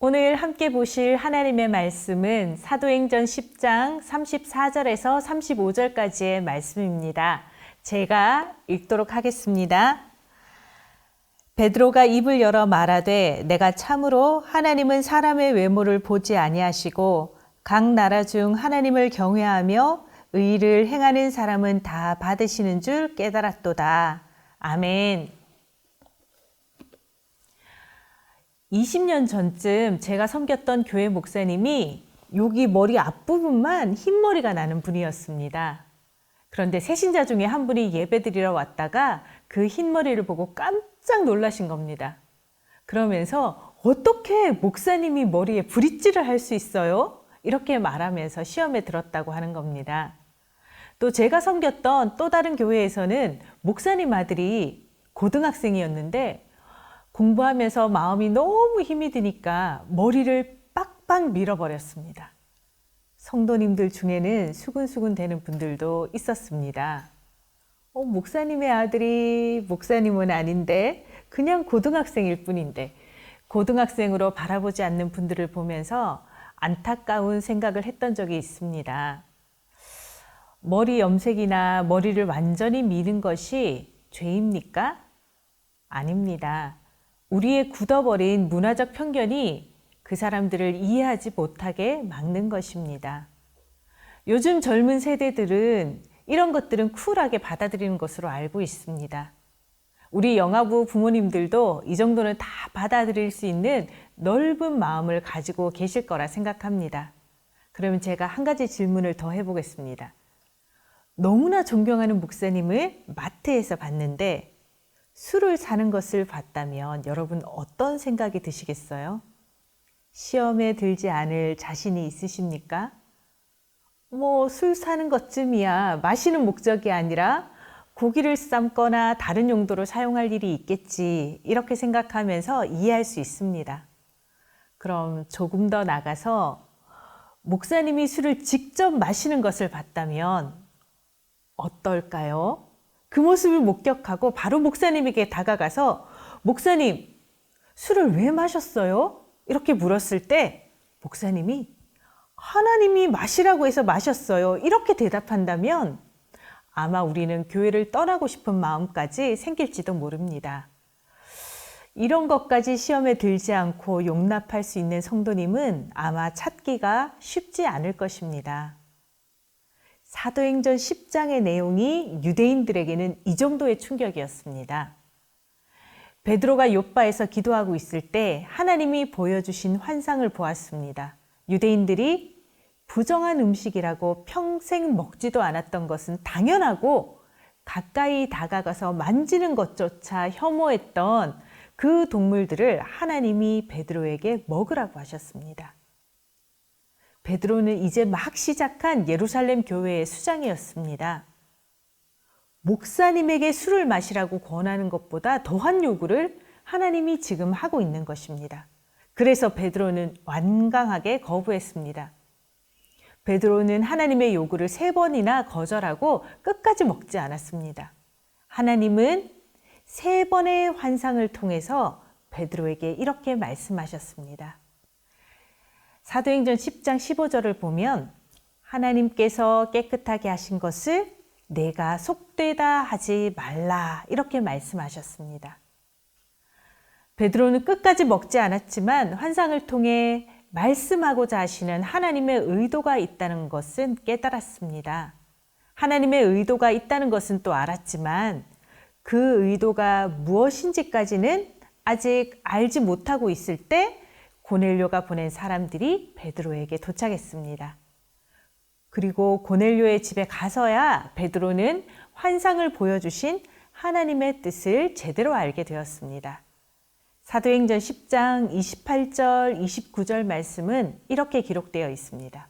오늘 함께 보실 하나님의 말씀은 사도행전 10장 34절에서 35절까지의 말씀입니다. 제가 읽도록 하겠습니다. 베드로가 입을 열어 말하되 내가 참으로 하나님은 사람의 외모를 보지 아니하시고 각 나라 중 하나님을 경외하며 의를 행하는 사람은 다 받으시는 줄 깨달았도다. 아멘. 20년 전쯤 제가 섬겼던 교회 목사님이 여기 머리 앞부분만 흰머리가 나는 분이었습니다. 그런데 새신자 중에 한 분이 예배드리러 왔다가 그 흰머리를 보고 깜짝 놀라신 겁니다. 그러면서 어떻게 목사님이 머리에 브릿지를 할 수 있어요? 이렇게 말하면서 시험에 들었다고 하는 겁니다. 또 제가 섬겼던 또 다른 교회에서는 목사님 아들이 고등학생이었는데 공부하면서 마음이 너무 힘이 드니까 머리를 빡빡 밀어버렸습니다. 성도님들 중에는 수근수근 되는 분들도 있었습니다. 목사님의 아들이 목사님은 아닌데 그냥 고등학생일 뿐인데 고등학생으로 바라보지 않는 분들을 보면서 안타까운 생각을 했던 적이 있습니다. 머리 염색이나 머리를 완전히 미는 것이 죄입니까? 아닙니다. 우리의 굳어버린 문화적 편견이 그 사람들을 이해하지 못하게 막는 것입니다. 요즘 젊은 세대들은 이런 것들은 쿨하게 받아들이는 것으로 알고 있습니다. 우리 영아부 부모님들도 이 정도는 다 받아들일 수 있는 넓은 마음을 가지고 계실 거라 생각합니다. 그러면 제가 한 가지 질문을 더 해보겠습니다. 너무나 존경하는 목사님을 마트에서 봤는데 술을 사는 것을 봤다면 여러분 어떤 생각이 드시겠어요? 시험에 들지 않을 자신이 있으십니까? 술 사는 것쯤이야 마시는 목적이 아니라 고기를 삶거나 다른 용도로 사용할 일이 있겠지 이렇게 생각하면서 이해할 수 있습니다. 그럼 조금 더 나가서 목사님이 술을 직접 마시는 것을 봤다면 어떨까요? 그 모습을 목격하고 바로 목사님에게 다가가서 목사님, 술을 왜 마셨어요? 이렇게 물었을 때 목사님이 하나님이 마시라고 해서 마셨어요. 이렇게 대답한다면 아마 우리는 교회를 떠나고 싶은 마음까지 생길지도 모릅니다. 이런 것까지 시험에 들지 않고 용납할 수 있는 성도님은 아마 찾기가 쉽지 않을 것입니다. 사도행전 10장의 내용이 유대인들에게는 이 정도의 충격이었습니다. 베드로가 욥바에서 기도하고 있을 때 하나님이 보여주신 환상을 보았습니다. 유대인들이 부정한 음식이라고 평생 먹지도 않았던 것은 당연하고 가까이 다가가서 만지는 것조차 혐오했던 그 동물들을 하나님이 베드로에게 먹으라고 하셨습니다. 베드로는 이제 막 시작한 예루살렘 교회의 수장이었습니다. 목사님에게 술을 마시라고 권하는 것보다 더한 요구를 하나님이 지금 하고 있는 것입니다. 그래서 베드로는 완강하게 거부했습니다. 베드로는 하나님의 요구를 3번이나 거절하고 끝까지 먹지 않았습니다. 하나님은 3번의 환상을 통해서 베드로에게 이렇게 말씀하셨습니다. 사도행전 10장 15절을 보면 하나님께서 깨끗하게 하신 것을 내가 속되다 하지 말라 이렇게 말씀하셨습니다. 베드로는 끝까지 먹지 않았지만 환상을 통해 말씀하고자 하시는 하나님의 의도가 있다는 것은 깨달았습니다. 하나님의 의도가 있다는 것은 또 알았지만 그 의도가 무엇인지까지는 아직 알지 못하고 있을 때 고넬료가 보낸 사람들이 베드로에게 도착했습니다. 그리고 고넬료의 집에 가서야 베드로는 환상을 보여주신 하나님의 뜻을 제대로 알게 되었습니다. 사도행전 10장 28절, 29절 말씀은 이렇게 기록되어 있습니다.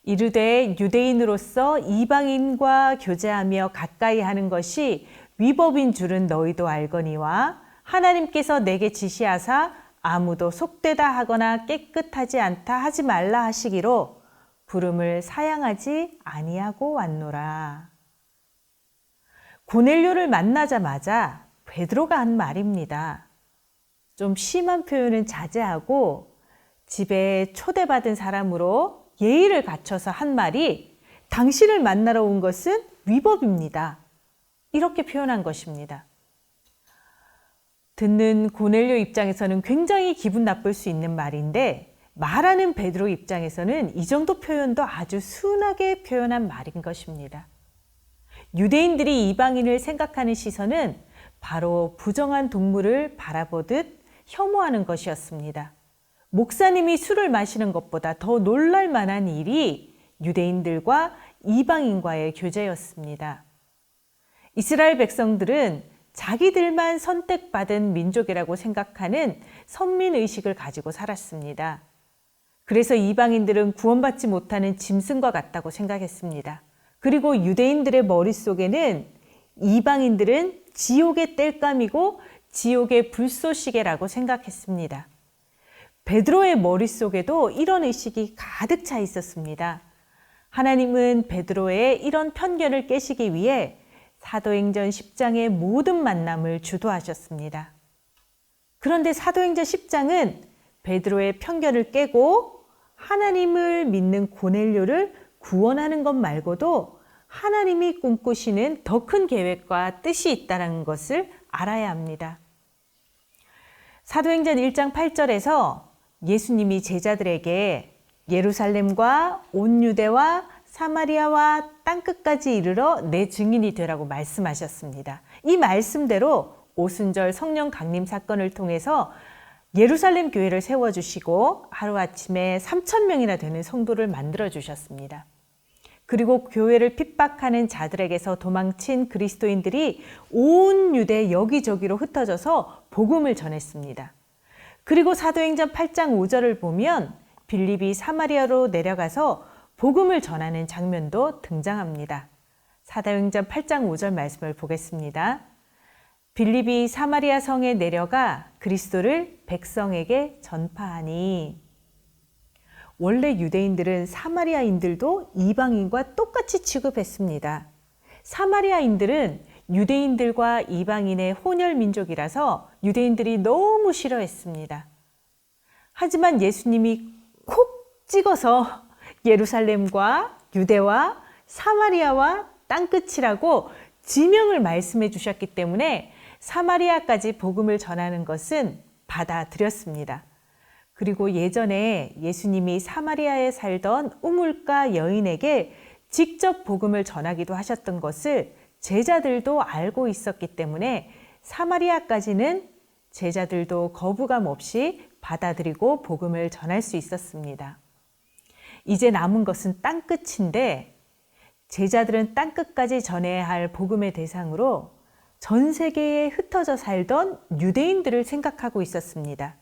이르되 유대인으로서 이방인과 교제하며 가까이 하는 것이 위법인 줄은 너희도 알거니와 하나님께서 내게 지시하사 아무도 속되다 하거나 깨끗하지 않다 하지 말라 하시기로 부름을 사양하지 아니하고 왔노라. 고넬료를 만나자마자 베드로가 한 말입니다. 좀 심한 표현은 자제하고 집에 초대받은 사람으로 예의를 갖춰서 한 말이 당신을 만나러 온 것은 위법입니다. 이렇게 표현한 것입니다. 듣는 고넬료 입장에서는 굉장히 기분 나쁠 수 있는 말인데 말하는 베드로 입장에서는 이 정도 표현도 아주 순하게 표현한 말인 것입니다. 유대인들이 이방인을 생각하는 시선은 바로 부정한 동물을 바라보듯 혐오하는 것이었습니다. 목사님이 술을 마시는 것보다 더 놀랄 만한 일이 유대인들과 이방인과의 교제였습니다. 이스라엘 백성들은 자기들만 선택받은 민족이라고 생각하는 선민의식을 가지고 살았습니다. 그래서 이방인들은 구원받지 못하는 짐승과 같다고 생각했습니다. 그리고 유대인들의 머릿속에는 이방인들은 지옥의 땔감이고 지옥의 불쏘시개라고 생각했습니다. 베드로의 머릿속에도 이런 의식이 가득 차 있었습니다. 하나님은 베드로의 이런 편견을 깨시기 위해 사도행전 10장의 모든 만남을 주도하셨습니다. 그런데 사도행전 10장은 베드로의 편견을 깨고 하나님을 믿는 고넬료를 구원하는 것 말고도 하나님이 꿈꾸시는 더 큰 계획과 뜻이 있다는 것을 알아야 합니다. 사도행전 1장 8절에서 예수님이 제자들에게 예루살렘과 온 유대와 사마리아와 땅끝까지 이르러 내 증인이 되라고 말씀하셨습니다. 이 말씀대로 오순절 성령 강림 사건을 통해서 예루살렘 교회를 세워주시고 하루아침에 3,000명이나 되는 성도를 만들어주셨습니다. 그리고 교회를 핍박하는 자들에게서 도망친 그리스도인들이 온 유대 여기저기로 흩어져서 복음을 전했습니다. 그리고 사도행전 8장 5절을 보면 빌립이 사마리아로 내려가서 복음을 전하는 장면도 등장합니다. 사도행전 8장 5절 말씀을 보겠습니다. 빌립이 사마리아 성에 내려가 그리스도를 백성에게 전파하니. 원래 유대인들은 사마리아인들도 이방인과 똑같이 취급했습니다. 사마리아인들은 유대인들과 이방인의 혼혈 민족이라서 유대인들이 너무 싫어했습니다. 하지만 예수님이 콕 찍어서 예루살렘과 유대와 사마리아와 땅끝이라고 지명을 말씀해 주셨기 때문에 사마리아까지 복음을 전하는 것은 받아들였습니다. 그리고 예전에 예수님이 사마리아에 살던 우물가 여인에게 직접 복음을 전하기도 하셨던 것을 제자들도 알고 있었기 때문에 사마리아까지는 제자들도 거부감 없이 받아들이고 복음을 전할 수 있었습니다. 이제 남은 것은 땅끝인데 제자들은 땅끝까지 전해야 할 복음의 대상으로 전 세계에 흩어져 살던 유대인들을 생각하고 있었습니다.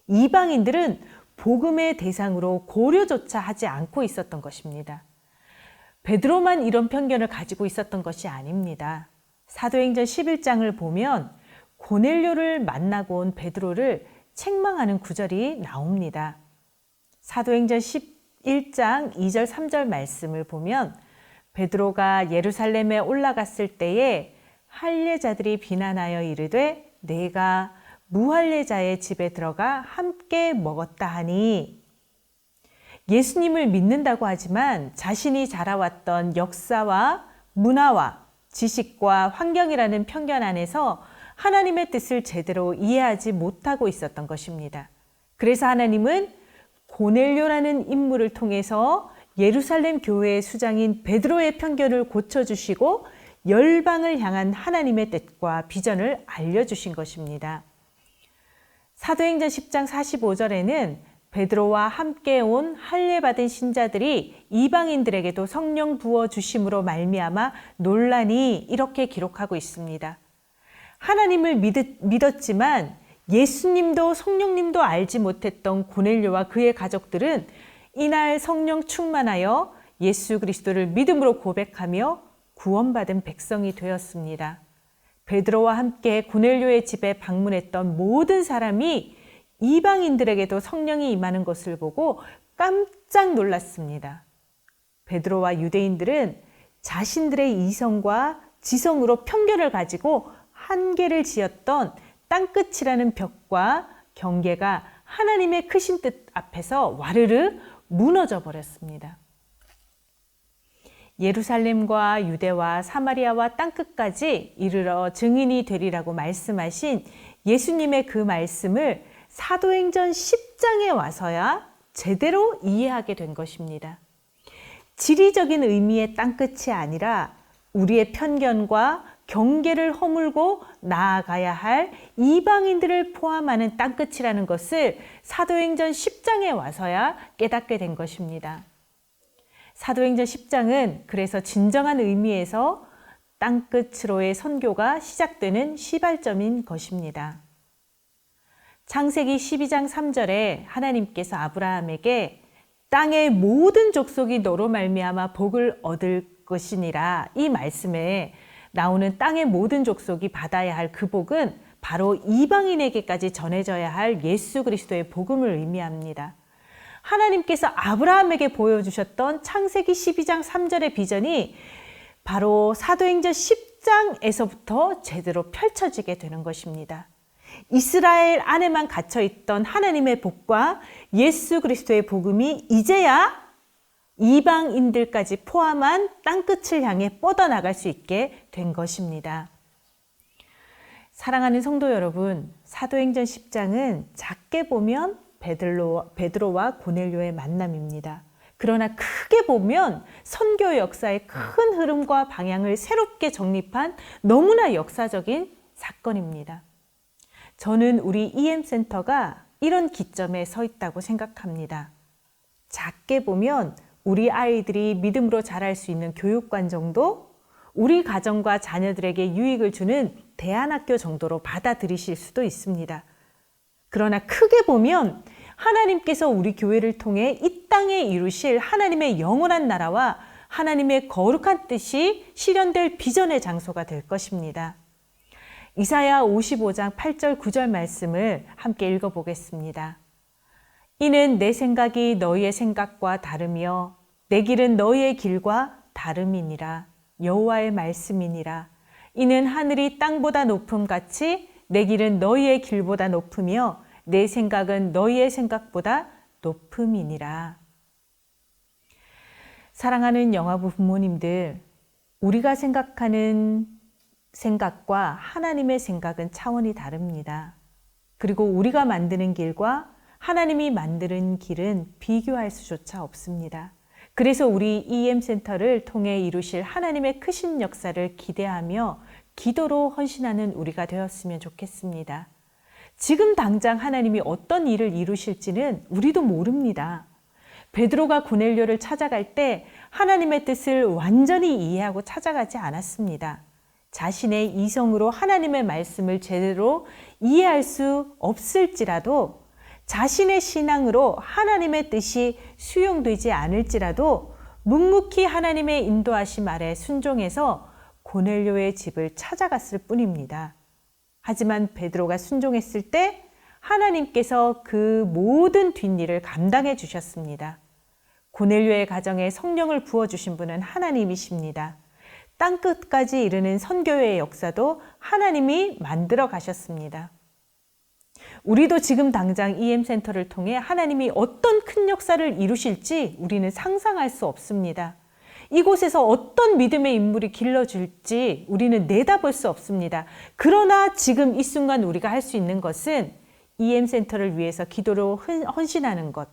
이방인들은 복음의 대상으로 고려조차 하지 않고 있었던 것입니다. 베드로만 이런 편견을 가지고 있었던 것이 아닙니다. 사도행전 11장을 보면 고넬료를 만나고 온 베드로를 책망하는 구절이 나옵니다. 사도행전 11장 2절 3절 말씀을 보면 베드로가 예루살렘에 올라갔을 때에 할례자들이 비난하여 이르되 내가 무할례자의 집에 들어가 함께 먹었다 하니. 예수님을 믿는다고 하지만 자신이 자라왔던 역사와 문화와 지식과 환경이라는 편견 안에서 하나님의 뜻을 제대로 이해하지 못하고 있었던 것입니다. 그래서 하나님은 고넬료라는 인물을 통해서 예루살렘 교회의 수장인 베드로의 편견을 고쳐주시고 열방을 향한 하나님의 뜻과 비전을 알려주신 것입니다. 사도행전 10장 45절에는 베드로와 함께 온 할례받은 신자들이 이방인들에게도 성령 부어주심으로 말미암아 논란이 이렇게 기록하고 있습니다. 하나님을 믿었지만 예수님도 성령님도 알지 못했던 고넬료와 그의 가족들은 이날 성령 충만하여 예수 그리스도를 믿음으로 고백하며 구원받은 백성이 되었습니다. 베드로와 함께 고넬료의 집에 방문했던 모든 사람이 이방인들에게도 성령이 임하는 것을 보고 깜짝 놀랐습니다. 베드로와 유대인들은 자신들의 이성과 지성으로 편견을 가지고 한계를 지었던 땅끝이라는 벽과 경계가 하나님의 크신 뜻 앞에서 와르르 무너져 버렸습니다. 예루살렘과 유대와 사마리아와 땅끝까지 이르러 증인이 되리라고 말씀하신 예수님의 그 말씀을 사도행전 10장에 와서야 제대로 이해하게 된 것입니다. 지리적인 의미의 땅끝이 아니라 우리의 편견과 경계를 허물고 나아가야 할 이방인들을 포함하는 땅끝이라는 것을 사도행전 10장에 와서야 깨닫게 된 것입니다. 사도행전 10장은 그래서 진정한 의미에서 땅끝으로의 선교가 시작되는 시발점인 것입니다. 창세기 12장 3절에 하나님께서 아브라함에게 땅의 모든 족속이 너로 말미암아 복을 얻을 것이니라, 이 말씀에 나오는 땅의 모든 족속이 받아야 할 그 복은 바로 이방인에게까지 전해져야 할 예수 그리스도의 복음을 의미합니다. 하나님께서 아브라함에게 보여주셨던 창세기 12장 3절의 비전이 바로 사도행전 10장에서부터 제대로 펼쳐지게 되는 것입니다. 이스라엘 안에만 갇혀있던 하나님의 복과 예수 그리스도의 복음이 이제야 이방인들까지 포함한 땅끝을 향해 뻗어나갈 수 있게 된 것입니다. 사랑하는 여러분, 사도행전 10장은 작게 보면 베드로와 고넬료의 만남입니다. 그러나 크게 보면 선교 역사의 큰 흐름과 방향을 새롭게 정립한 너무나 역사적인 사건입니다. 저는 우리 EM센터가 이런 기점에 서 있다고 생각합니다. 작게 보면 우리 아이들이 믿음으로 자랄 수 있는 교육관 정도, 우리 가정과 자녀들에게 유익을 주는 대안학교 정도로 받아들이실 수도 있습니다. 그러나 크게 보면 하나님께서 우리 교회를 통해 이 땅에 이루실 하나님의 영원한 나라와 하나님의 거룩한 뜻이 실현될 비전의 장소가 될 것입니다. 이사야 55장 8절 9절 말씀을 함께 읽어보겠습니다. 이는 내 생각이 너희의 생각과 다르며 내 길은 너희의 길과 다름이니라. 여호와의 말씀이니라. 이는 하늘이 땅보다 높음 같이 내 길은 너희의 길보다 높으며 내 생각은 너희의 생각보다 높음이니라. 사랑하는 영화부 부모님들, 우리가 생각하는 생각과 하나님의 생각은 차원이 다릅니다. 그리고 우리가 만드는 길과 하나님이 만드는 길은 비교할 수조차 없습니다. 그래서 우리 EM센터를 통해 이루실 하나님의 크신 역사를 기대하며 기도로 헌신하는 우리가 되었으면 좋겠습니다. 지금 당장 하나님이 어떤 일을 이루실지는 우리도 모릅니다. 베드로가 고넬료를 찾아갈 때 하나님의 뜻을 완전히 이해하고 찾아가지 않았습니다. 자신의 이성으로 하나님의 말씀을 제대로 이해할 수 없을지라도, 자신의 신앙으로 하나님의 뜻이 수용되지 않을지라도 묵묵히 하나님의 인도하심 아래 순종해서 고넬료의 집을 찾아갔을 뿐입니다. 하지만 베드로가 순종했을 때 하나님께서 그 모든 뒷일을 감당해 주셨습니다. 고넬료의 가정에 성령을 부어주신 분은 하나님이십니다. 땅끝까지 이르는 선교의 역사도 하나님이 만들어 가셨습니다. 우리도 지금 당장 EM센터를 통해 하나님이 어떤 큰 역사를 이루실지 우리는 상상할 수 없습니다. 이곳에서 어떤 믿음의 인물이 길러줄지 우리는 내다볼 수 없습니다. 그러나 지금 이 순간 우리가 할 수 있는 것은 EM센터를 위해서 기도로 헌신하는 것,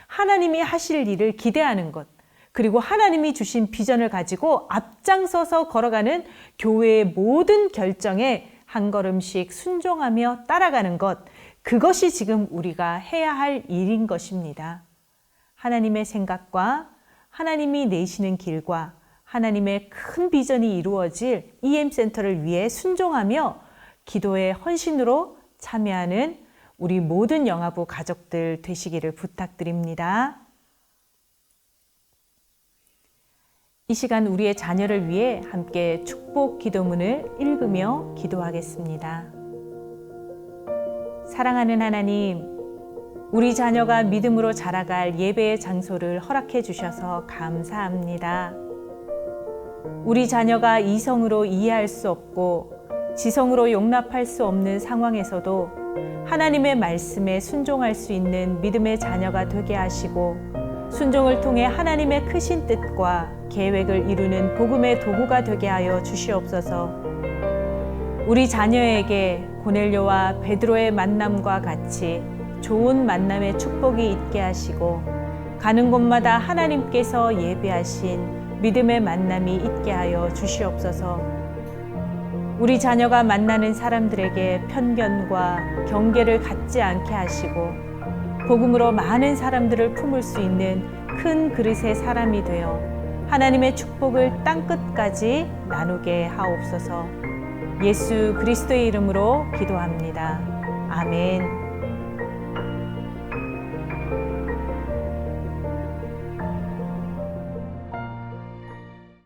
하나님이 하실 일을 기대하는 것, 그리고 하나님이 주신 비전을 가지고 앞장서서 걸어가는 교회의 모든 결정에 한 걸음씩 순종하며 따라가는 것, 그것이 지금 우리가 해야 할 일인 것입니다. 하나님의 생각과 하나님이 내시는 길과 하나님의 큰 비전이 이루어질 EM센터를 위해 순종하며 기도의 헌신으로 참여하는 우리 모든 영화부 가족들 되시기를 부탁드립니다. 이 시간 우리의 자녀를 위해 함께 축복 기도문을 읽으며 기도하겠습니다. 사랑하는 하나님, 우리 자녀가 믿음으로 자라갈 예배의 장소를 허락해 주셔서 감사합니다. 우리 자녀가 이성으로 이해할 수 없고 지성으로 용납할 수 없는 상황에서도 하나님의 말씀에 순종할 수 있는 믿음의 자녀가 되게 하시고 순종을 통해 하나님의 크신 뜻과 계획을 이루는 복음의 도구가 되게 하여 주시옵소서. 우리 자녀에게 고넬료와 베드로의 만남과 같이 좋은 만남의 축복이 있게 하시고 가는 곳마다 하나님께서 예비하신 믿음의 만남이 있게 하여 주시옵소서. 우리 자녀가 만나는 사람들에게 편견과 경계를 갖지 않게 하시고 복음으로 많은 사람들을 품을 수 있는 큰 그릇의 사람이 되어 하나님의 축복을 땅끝까지 나누게 하옵소서. 예수 그리스도의 이름으로 기도합니다. 아멘.